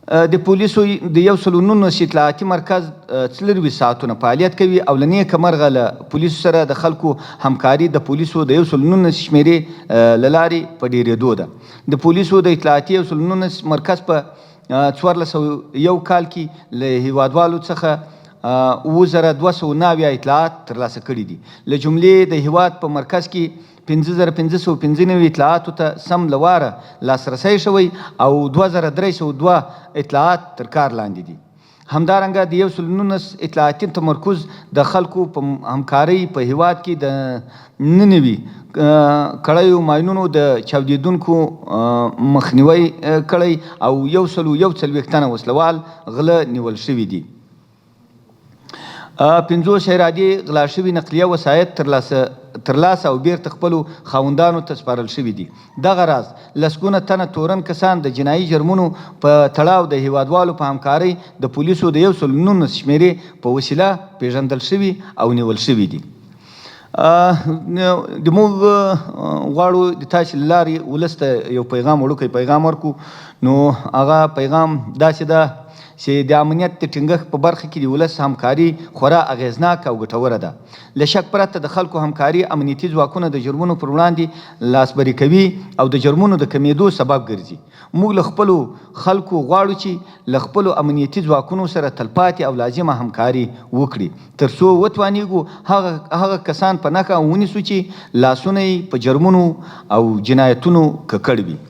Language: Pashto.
د پولیسو د 119 اطلاعاتي مرکز 24 ساعتونه فعالیت کوي او له نیکه مرغه له پولیسو سره د خلکو همکاري د پولیسو د 119 شمېرې له لارې په ډېرېدو ده. د پولیسو د اطلاعاتي 119 مرکز په 1401 کال کې له هیوادوالو څخه 7290 اطلاعات ترلاسه کړي دي. له جملې د هیواد په مرکز کې 5595 اطلاعاتو ته سم له واره لاسرسی شوی او 2302 اطلاعات تر کار لاندې دي. همدارنګه د 119 اطلاعاتي تمرکز د خلکو په همکارۍ په هیواد کې د ننوي کړیو ماینونو د چاودیدونکو مخنیوی کړی او 141 تنه وسلوال غله نیول شوي دي. 50 غلا شوي نقلیه وسایط ترلاسه او بیرته خپلو خاوندانو ته سپارل شوي دي. دغه راز لسګونه تنه تورن کسان د جنایي جرمونو په تړاو د هیوادوالو په همکارۍ د پولیسو د 119 شمېرې په وسیله پیژندل شوي او نیول شوي دي. د موږ غواړو د تاسې له لارې ولس ته یو پیغام وړوکی پیغام ورکړو. نو هغه پیغام داسې ده چې د امنیت د ټینګښت په برخه کې د ولس همکاري خورا اغېزناک او ګټوره ده. له شک پرته د خلکو همکاري امنیتي ځواکونه د جرمونو پر وړاندې لاسبري کوي او د جرمونو د کمیدو سبب ګرځي. موږ له خپلو خلکو غواړو چې له خپلو امنیتي ځواکونو سره تلپاتې او لازمه همکاري وکړي تر څو وتوانیږو هغه کسان په نښه ونیسو چې لاسونه یې په جرمونو او جنایتونو ککړ وي.